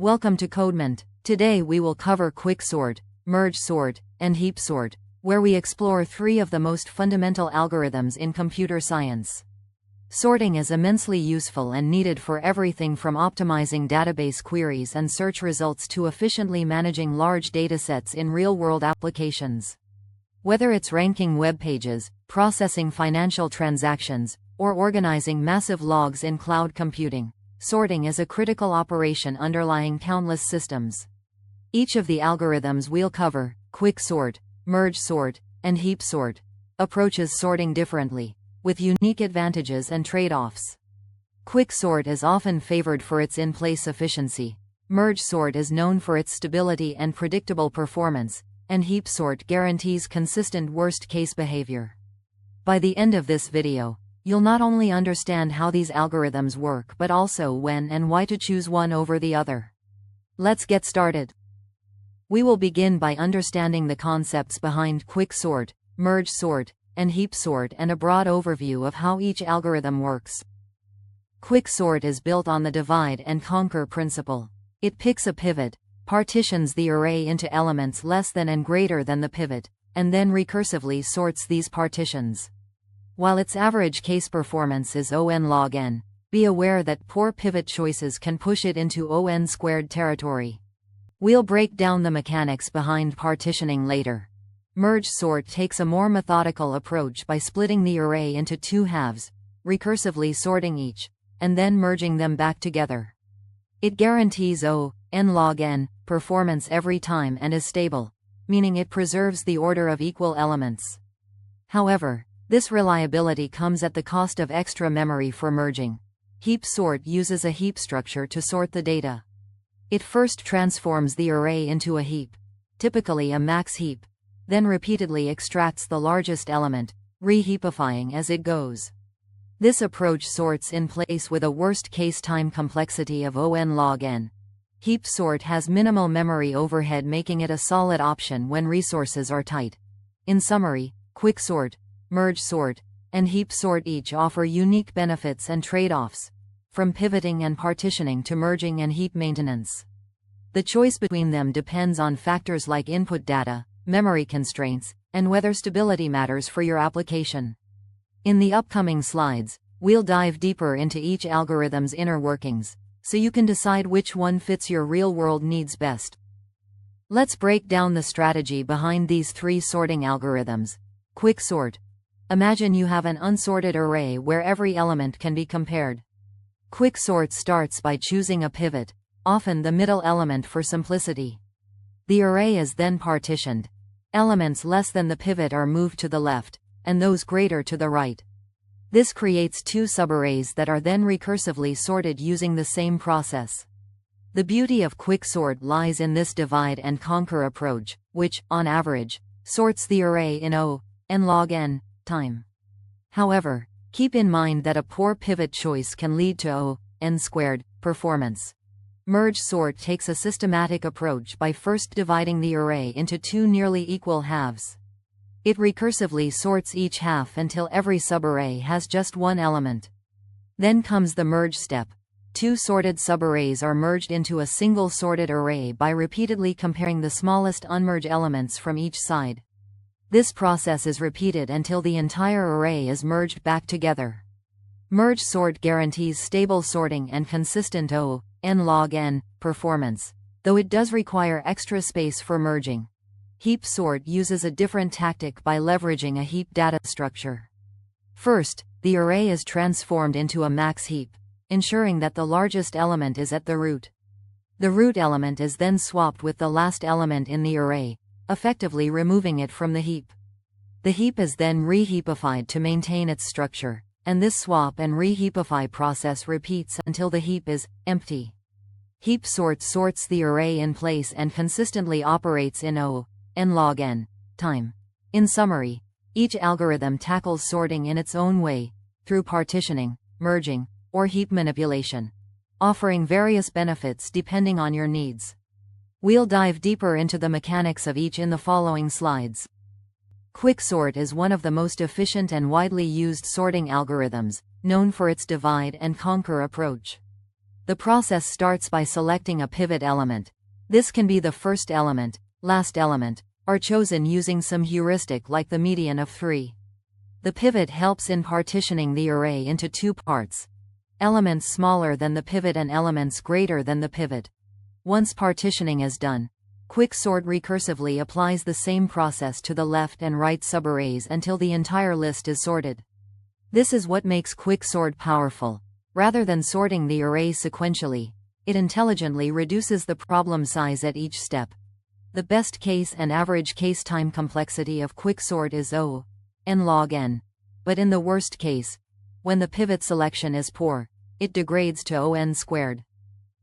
Welcome to Codement. Today we will cover QuickSort, MergeSort, and HeapSort, where we explore three of the most fundamental algorithms in computer science. Sorting is immensely useful and needed for everything from optimizing database queries and search results to efficiently managing large datasets in real-world applications. Whether it's ranking web pages, processing financial transactions, or organizing massive logs in cloud computing, sorting is a critical operation underlying countless systems. Each of the algorithms we'll cover, QuickSort, MergeSort, and HeapSort, approaches sorting differently, with unique advantages and trade-offs. QuickSort is often favored for its in-place efficiency, MergeSort is known for its stability and predictable performance, and HeapSort guarantees consistent worst-case behavior. By the end of this video, you'll not only understand how these algorithms work but also when and why to choose one over the other. Let's get started. We will begin by understanding the concepts behind QuickSort, MergeSort, and HeapSort and a broad overview of how each algorithm works. QuickSort is built on the divide and conquer principle. It picks a pivot, partitions the array into elements less than and greater than the pivot, and then recursively sorts these partitions. While its average case performance is O(n log n), be aware that poor pivot choices can push it into O(n squared territory. We'll break down the mechanics behind partitioning later. MergeSort takes a more methodical approach by splitting the array into two halves, recursively sorting each, and then merging them back together. It guarantees O(n log n) performance every time and is stable, meaning it preserves the order of equal elements. However, this reliability comes at the cost of extra memory for merging. HeapSort uses a heap structure to sort the data. It first transforms the array into a heap, typically a max heap, then repeatedly extracts the largest element, reheapifying as it goes. This approach sorts in place with a worst-case time complexity of O(n log n). HeapSort has minimal memory overhead, making it a solid option when resources are tight. In summary, QuickSort, MergeSort, and HeapSort each offer unique benefits and trade-offs, from pivoting and partitioning to merging and heap maintenance. The choice between them depends on factors like input data, memory constraints, and whether stability matters for your application. In the upcoming slides, we'll dive deeper into each algorithm's inner workings, so you can decide which one fits your real-world needs best. Let's break down the strategy behind these three sorting algorithms. QuickSort. Imagine you have an unsorted array where every element can be compared. QuickSort starts by choosing a pivot, often the middle element for simplicity. The array is then partitioned. Elements less than the pivot are moved to the left, and those greater to the right. This creates two subarrays that are then recursively sorted using the same process. The beauty of QuickSort lies in this divide and conquer approach, which, on average, sorts the array in O(n log n) time. However, keep in mind that a poor pivot choice can lead to O(n squared) performance. MergeSort takes a systematic approach by first dividing the array into two nearly equal halves. It recursively sorts each half until every subarray has just one element. Then comes the merge step. Two sorted subarrays are merged into a single sorted array by repeatedly comparing the smallest unmerged elements from each side. This process is repeated until the entire array is merged back together. MergeSort guarantees stable sorting and consistent O(n log n) performance, though it does require extra space for merging. HeapSort uses a different tactic by leveraging a heap data structure. First, the array is transformed into a max heap, ensuring that the largest element is at the root. The root element is then swapped with the last element in the array, effectively removing it from the heap. The heap is then reheapified to maintain its structure, and this swap and reheapify process repeats until the heap is empty. HeapSort sorts the array in place and consistently operates in O(n log n) time. In summary, each algorithm tackles sorting in its own way, through partitioning, merging, or heap manipulation, offering various benefits depending on your needs. We'll dive deeper into the mechanics of each in the following slides. QuickSort is one of the most efficient and widely used sorting algorithms, known for its divide and conquer approach. The process starts by selecting a pivot element. This can be the first element, last element, or chosen using some heuristic like the median of 3. The pivot helps in partitioning the array into 2 parts: elements smaller than the pivot and elements greater than the pivot. Once partitioning is done, QuickSort recursively applies the same process to the left and right subarrays until the entire list is sorted. This is what makes QuickSort powerful. Rather than sorting the array sequentially, it intelligently reduces the problem size at each step. The best case and average case time complexity of QuickSort is O(n log n). But in the worst case, when the pivot selection is poor, it degrades to O(n squared).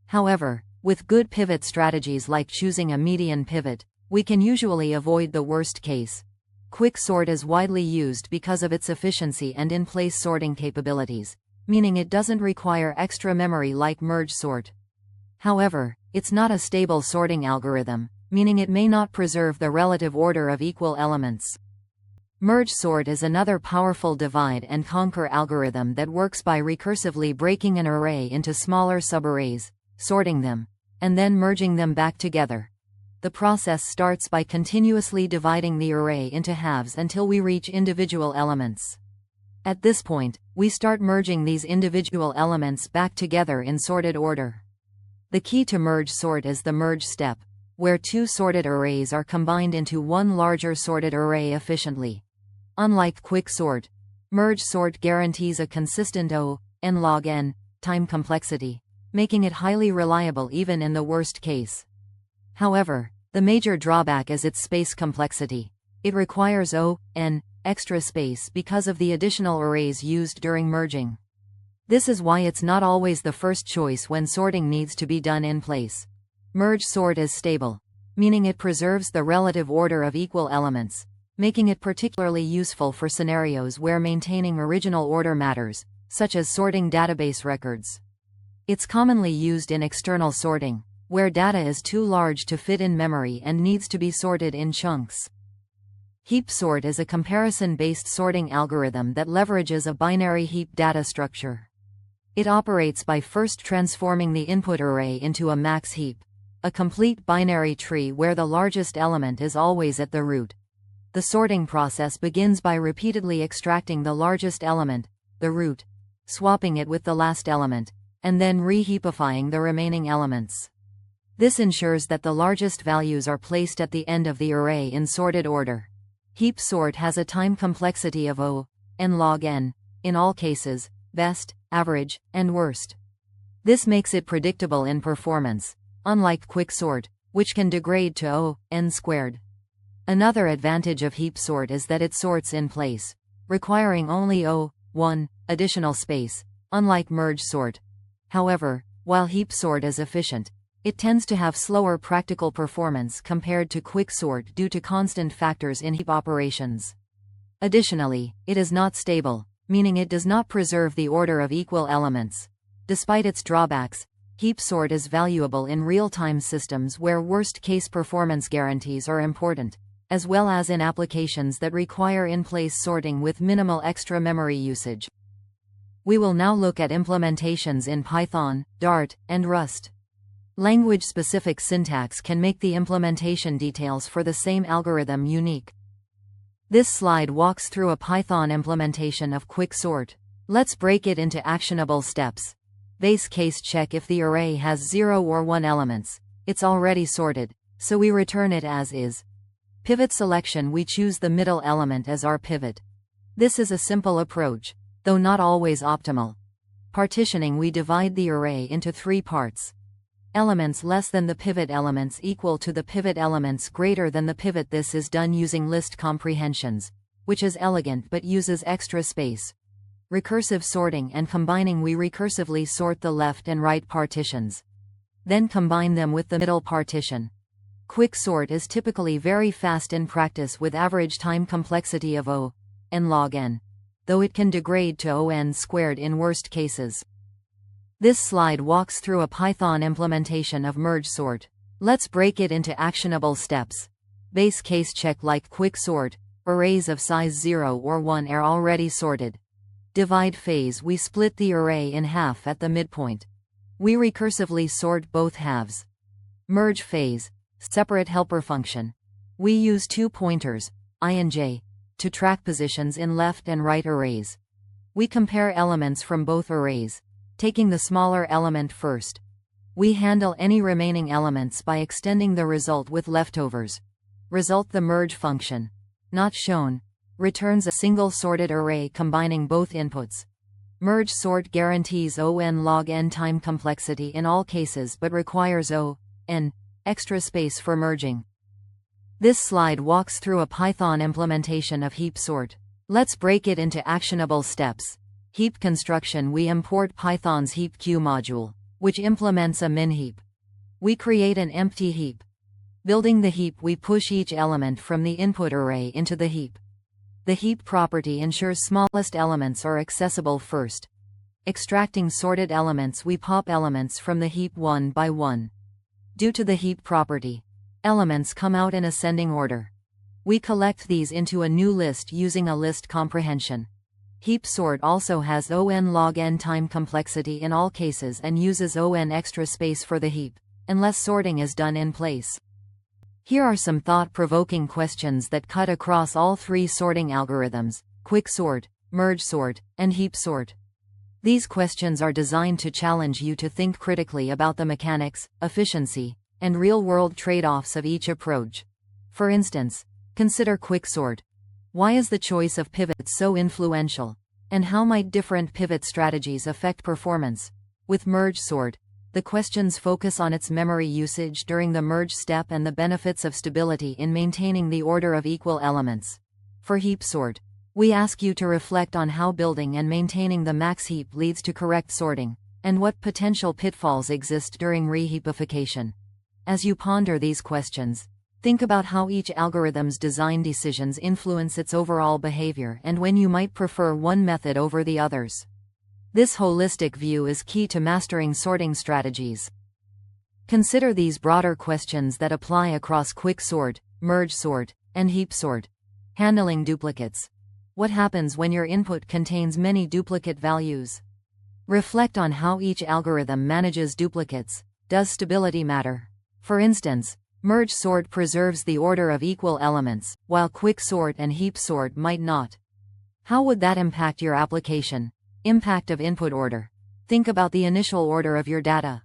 However, with good pivot strategies like choosing a median pivot, we can usually avoid the worst case. QuickSort is widely used because of its efficiency and in-place sorting capabilities, meaning it doesn't require extra memory like MergeSort. However, it's not a stable sorting algorithm, meaning it may not preserve the relative order of equal elements. MergeSort is another powerful divide-and-conquer algorithm that works by recursively breaking an array into smaller subarrays, sorting them, and then merging them back together. The process starts by continuously dividing the array into halves until we reach individual elements. At this point, we start merging these individual elements back together in sorted order. The key to MergeSort is the merge step, where 2 sorted arrays are combined into one larger sorted array efficiently. Unlike QuickSort, MergeSort guarantees a consistent O(n log n) time complexity, making it highly reliable even in the worst case. However, the major drawback is its space complexity. It requires O(n) extra space because of the additional arrays used during merging. This is why it's not always the first choice when sorting needs to be done in place. MergeSort is stable, meaning it preserves the relative order of equal elements, making it particularly useful for scenarios where maintaining original order matters, such as sorting database records. It's commonly used in external sorting, where data is too large to fit in memory and needs to be sorted in chunks. HeapSort is a comparison-based sorting algorithm that leverages a binary heap data structure. It operates by first transforming the input array into a max heap, a complete binary tree where the largest element is always at the root. The sorting process begins by repeatedly extracting the largest element, the root, swapping it with the last element, and then reheapifying the remaining elements. This ensures that the largest values are placed at the end of the array in sorted order. HeapSort has a time complexity of O(n log n) in all cases, best, average, and worst. This makes it predictable in performance, unlike QuickSort, which can degrade to O(n squared). Another advantage of HeapSort is that it sorts in place, requiring only O(1) additional space, unlike MergeSort. However, while HeapSort is efficient, it tends to have slower practical performance compared to QuickSort due to constant factors in heap operations. Additionally, it is not stable, meaning it does not preserve the order of equal elements. Despite its drawbacks, HeapSort is valuable in real-time systems where worst-case performance guarantees are important, as well as in applications that require in-place sorting with minimal extra memory usage. We will now look at implementations in Python, Dart, and Rust. Language-specific syntax can make the implementation details for the same algorithm unique. This slide walks through a Python implementation of QuickSort. Let's break it into actionable steps. Base case check: if the array has 0 or 1 elements, it's already sorted, so we return it as is. Pivot selection: we choose the middle element as our pivot. This is a simple approach, though not always optimal. Partitioning: we divide the array into 3 parts. Elements less than the pivot elements equal to the pivot elements greater than the pivot. This is done using list comprehensions, which is elegant but uses extra space. Recursive sorting and combining: we recursively sort the left and right partitions, then combine them with the middle partition. QuickSort is typically very fast in practice with average time complexity of O(n log n), though it can degrade to O(n squared in worst cases. This slide walks through a Python implementation of MergeSort. Let's break it into actionable steps. Base case check: like QuickSort, arrays of size 0 or 1 are already sorted. Divide phase: we split the array in half at the midpoint. We recursively sort both halves. Merge phase, separate helper function. We use 2 pointers, I and j, to track positions in left and right arrays. We compare elements from both arrays, taking the smaller element first. We handle any remaining elements by extending the result with leftovers. Result: the merge function, not shown, returns a single sorted array combining both inputs. MergeSort guarantees O(n) log n time complexity in all cases but requires O(n) extra space for merging. This slide walks through a Python implementation of HeapSort. Let's break it into actionable steps. Heap construction: we import Python's heapq module, which implements a min heap. We create an empty heap. Building the heap, we push each element from the input array into the heap. The heap property ensures smallest elements are accessible first. Extracting sorted elements, we pop elements from the heap one by one. Due to the heap property, elements come out in ascending order. We collect these into a new list using a list comprehension. HeapSort also has O(n) log n time complexity in all cases and uses O(n) extra space for the heap, unless sorting is done in place. Here are some thought-provoking questions that cut across all 3 sorting algorithms: QuickSort, MergeSort, and HeapSort. These questions are designed to challenge you to think critically about the mechanics, efficiency, and real-world trade-offs of each approach. For instance, consider QuickSort. Why is the choice of pivots so influential? And how might different pivot strategies affect performance? With MergeSort, the questions focus on its memory usage during the merge step and the benefits of stability in maintaining the order of equal elements. For HeapSort, we ask you to reflect on how building and maintaining the max heap leads to correct sorting, and what potential pitfalls exist during reheapification. As you ponder these questions, think about how each algorithm's design decisions influence its overall behavior and when you might prefer one method over the others. This holistic view is key to mastering sorting strategies. Consider these broader questions that apply across QuickSort, MergeSort, and HeapSort. Handling duplicates. What happens when your input contains many duplicate values? Reflect on how each algorithm manages duplicates. Does stability matter? For instance, MergeSort preserves the order of equal elements, while QuickSort and HeapSort might not. How would that impact your application? Impact of input order. Think about the initial order of your data.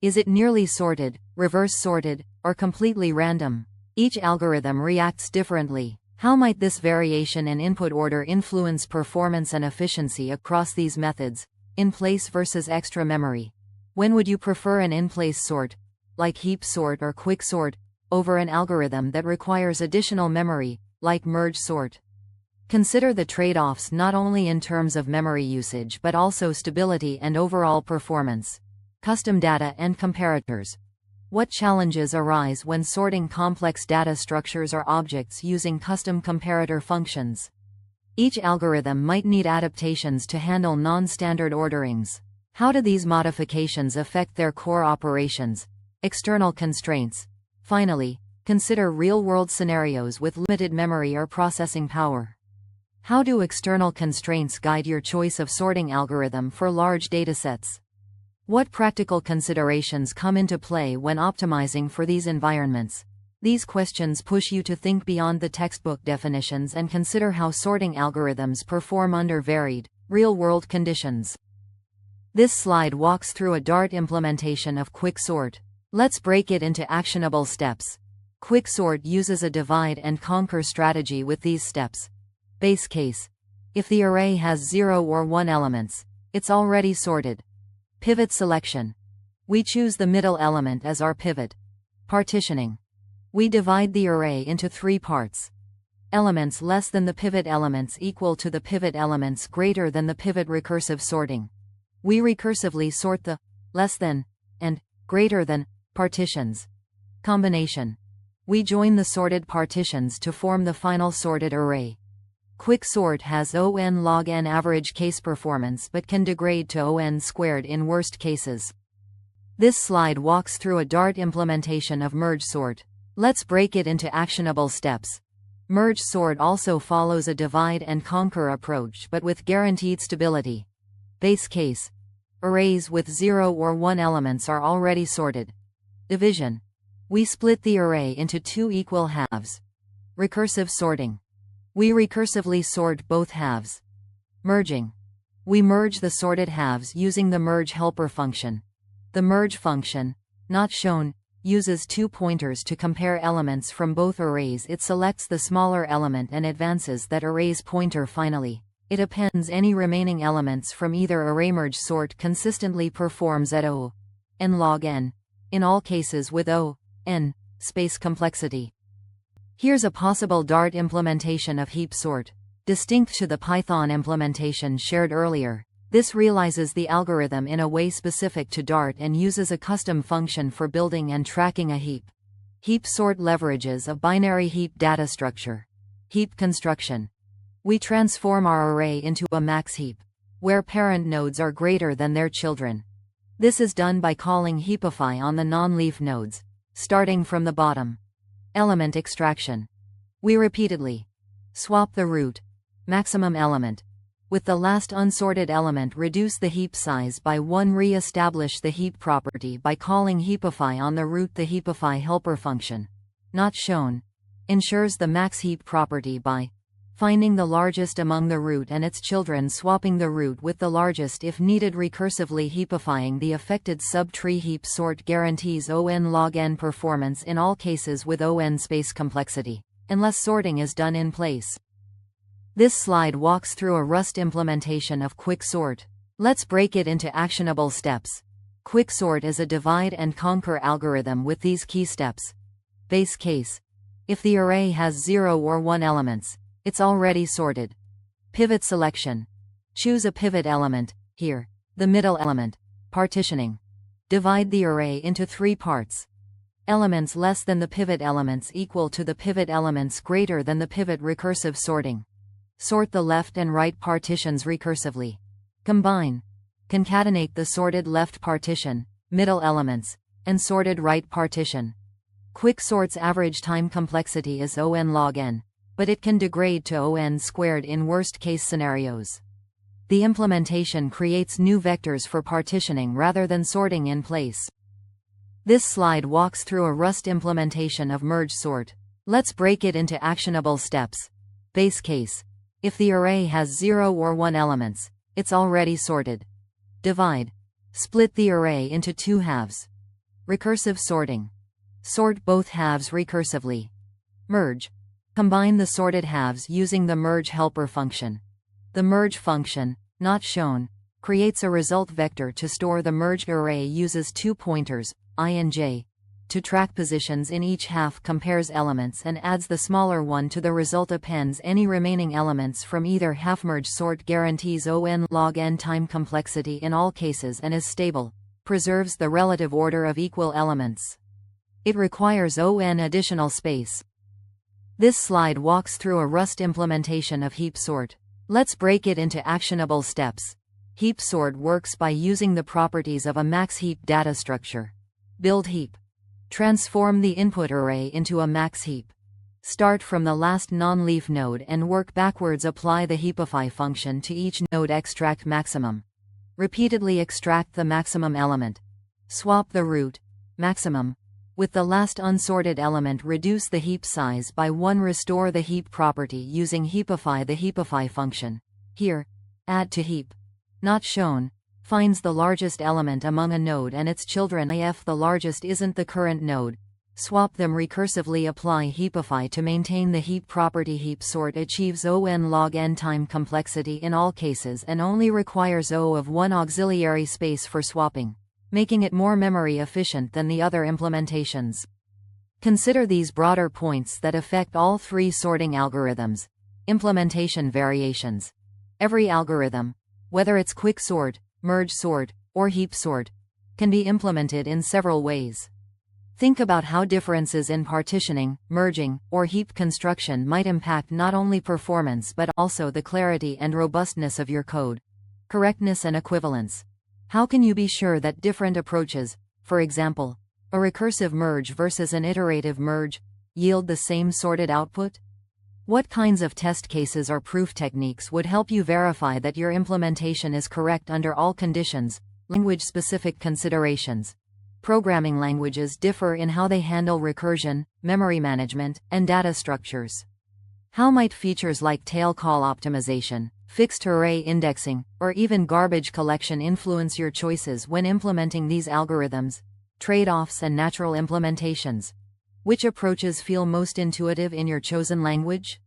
Is it nearly sorted, reverse sorted, or completely random? Each algorithm reacts differently. How might this variation in input order influence performance and efficiency across these methods, in-place versus extra memory? When would you prefer an in-place sort, like HeapSort or QuickSort, over an algorithm that requires additional memory, like MergeSort? Consider the trade-offs not only in terms of memory usage but also stability and overall performance. Custom data and comparators. What challenges arise when sorting complex data structures or objects using custom comparator functions? Each algorithm might need adaptations to handle non-standard orderings. How do these modifications affect their core operations? External constraints. Finally, consider real-world scenarios with limited memory or processing power. How do external constraints guide your choice of sorting algorithm for large datasets? What practical considerations come into play when optimizing for these environments? These questions push you to think beyond the textbook definitions and consider how sorting algorithms perform under varied, real-world conditions. This slide walks through a Dart implementation of QuickSort. Let's break it into actionable steps. QuickSort uses a divide and conquer strategy with these steps. Base case. If the array has 0 or 1 elements, it's already sorted. Pivot selection. We choose the middle element as our pivot. Partitioning. We divide the array into 3 parts. Elements less than the pivot elements equal to the pivot elements greater than the pivot. Recursive sorting. We recursively sort the less than and greater than partitions. Combination. We join the sorted partitions to form the final sorted array. QuickSort has O(n) log n average case performance but can degrade to O(n) squared in worst cases. This slide walks through a Dart implementation of MergeSort. Let's break it into actionable steps. MergeSort also follows a divide and conquer approach but with guaranteed stability. Base case. Arrays with 0 or 1 elements are already sorted. Division. We split the array into two equal halves. Recursive sorting. We recursively sort both halves. Merging. We merge the sorted halves using the merge helper function. The merge function, not shown, uses two pointers to compare elements from both arrays. It selects the smaller element and advances that array's pointer finally. It appends any remaining elements from either array. MergeSort consistently performs at O(n) log n, in all cases with O(n) space complexity. Here's a possible Dart implementation of HeapSort. Distinct to the Python implementation shared earlier, this realizes the algorithm in a way specific to Dart and uses a custom function for building and tracking a heap. HeapSort leverages a binary heap data structure. Heap construction. We transform our array into a max heap, where parent nodes are greater than their children. This is done by calling heapify on the non-leaf nodes, starting from the bottom. Element extraction. We repeatedly swap the root, maximum element, with the last unsorted element. Reduce the heap size by 1. Re-establish the heap property by calling heapify on the root. The heapify helper function, not shown, ensures the max heap property by finding the largest among the root and its children, swapping the root with the largest if needed, recursively heapifying the affected subtree. HeapSort guarantees O(n) log n performance in all cases with O(n) space complexity, unless sorting is done in place. This slide walks through a Rust implementation of QuickSort. Let's break it into actionable steps. QuickSort is a divide and conquer algorithm with these key steps. Base case. If the array has 0 or 1 elements, it's already sorted. Pivot selection. Choose a pivot element, here, the middle element. Partitioning. Divide the array into 3 parts. Elements less than the pivot elements equal to the pivot elements greater than the pivot. Recursive sorting. Sort the left and right partitions recursively. Combine. Concatenate the sorted left partition, middle elements, and sorted right partition. QuickSort's average time complexity is O(n) log n, but it can degrade to O(n) squared in worst-case scenarios. The implementation creates new vectors for partitioning rather than sorting in place. This slide walks through a Rust implementation of MergeSort. Let's break it into actionable steps. Base case. If the array has 0 or 1 elements, it's already sorted. Divide. Split the array into 2 halves. Recursive sorting. Sort both halves recursively. Merge. Combine the sorted halves using the merge helper function. The merge function, not shown, creates a result vector to store the merged array. Uses 2 pointers, I and j, to track positions in each half. Compares elements and adds the smaller one to the result. Appends any remaining elements from either half. MergeSort guarantees O(n) log n time complexity in all cases and is stable. Preserves the relative order of equal elements. It requires O(n) additional space. This slide walks through a Rust implementation of HeapSort. Let's break it into actionable steps. HeapSort works by using the properties of a max heap data structure. Build heap. Transform the input array into a max heap. Start from the last non-leaf node and work backwards. Apply the heapify function to each node. Extract maximum. Repeatedly extract the maximum element. Swap the root, maximum, with the last unsorted element. Reduce the heap size by 1. Restore the heap property using heapify. The heapify function, here, add to heap, not shown, finds the largest element among a node and its children. If the largest isn't the current node, swap them recursively. Apply heapify to maintain the heap property. HeapSort achieves O(n) log n time complexity in all cases and only requires O of 1 auxiliary space for swapping, making it more memory efficient than the other implementations. Consider these broader points that affect all 3 sorting algorithms. Implementation variations. Every algorithm, whether it's QuickSort, MergeSort, or HeapSort, can be implemented in several ways. Think about how differences in partitioning, merging, or heap construction might impact not only performance but also the clarity and robustness of your code. Correctness and equivalence. How can you be sure that different approaches, for example, a recursive merge versus an iterative merge, yield the same sorted output? What kinds of test cases or proof techniques would help you verify that your implementation is correct under all conditions? Language-specific considerations. Programming languages differ in how they handle recursion, memory management, and data structures. How might features like tail call optimization, fixed array indexing, or even garbage collection influence your choices when implementing these algorithms? Trade-offs and natural implementations. Which approaches feel most intuitive in your chosen language?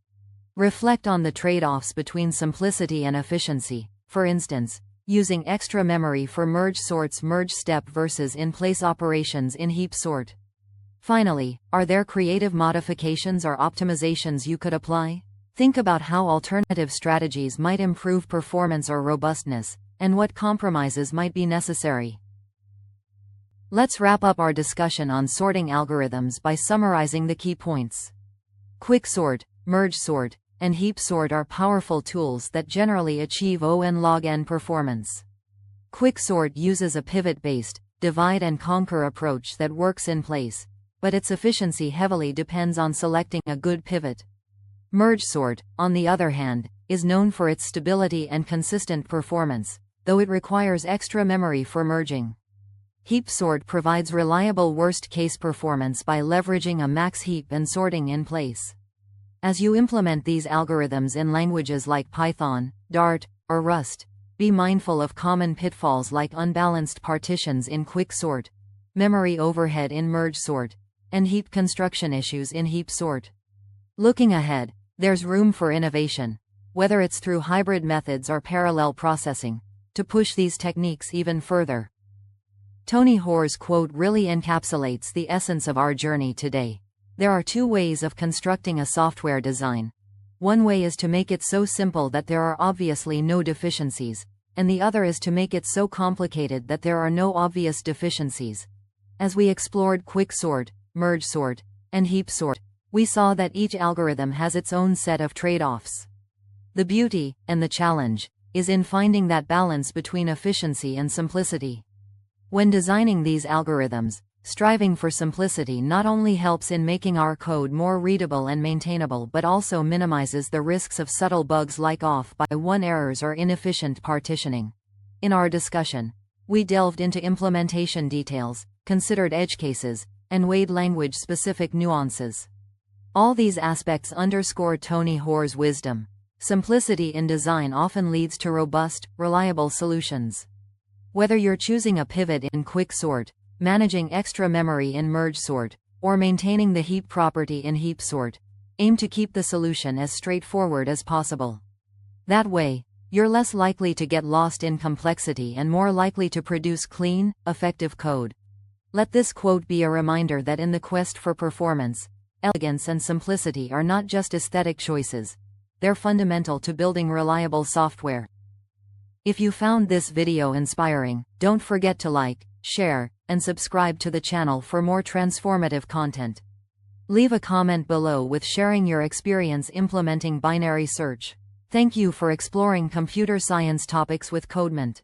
Reflect on the trade-offs between simplicity and efficiency. For instance, using extra memory for MergeSort's merge step versus in-place operations in HeapSort. Finally, are there creative modifications or optimizations you could apply? Think about how alternative strategies might improve performance or robustness, and what compromises might be necessary. Let's wrap up our discussion on sorting algorithms by summarizing the key points. QuickSort, MergeSort, and HeapSort are powerful tools that generally achieve O(n)log(n) performance. QuickSort uses a pivot-based, divide-and-conquer approach that works in place, but its efficiency heavily depends on selecting a good pivot. MergeSort, on the other hand, is known for its stability and consistent performance, though it requires extra memory for merging. HeapSort provides reliable worst-case performance by leveraging a max heap and sorting in place. As you implement these algorithms in languages like Python, Dart, or Rust, be mindful of common pitfalls like unbalanced partitions in QuickSort, memory overhead in MergeSort, and heap construction issues in HeapSort. Looking ahead, there's room for innovation, whether it's through hybrid methods or parallel processing, to push these techniques even further. Tony Hoare's quote really encapsulates the essence of our journey today. There are two ways of constructing a software design. One way is to make it so simple that there are obviously no deficiencies, and the other is to make it so complicated that there are no obvious deficiencies. As we explored QuickSort, MergeSort, and HeapSort, we saw that each algorithm has its own set of trade-offs. The beauty, and the challenge, is in finding that balance between efficiency and simplicity. When designing these algorithms, striving for simplicity not only helps in making our code more readable and maintainable but also minimizes the risks of subtle bugs like off-by-one errors or inefficient partitioning. In our discussion, we delved into implementation details, considered edge cases, and weighed language-specific nuances. All these aspects underscore Tony Hoare's wisdom. Simplicity in design often leads to robust, reliable solutions. Whether you're choosing a pivot in QuickSort, managing extra memory in MergeSort, or maintaining the heap property in HeapSort, aim to keep the solution as straightforward as possible. That way, you're less likely to get lost in complexity and more likely to produce clean, effective code. Let this quote be a reminder that in the quest for performance, elegance and simplicity are not just aesthetic choices. They're fundamental to building reliable software. If you found this video inspiring, don't forget to like, share, and subscribe to the channel for more transformative content. Leave a comment below with sharing your experience implementing binary search. Thank you for exploring computer science topics with Codement.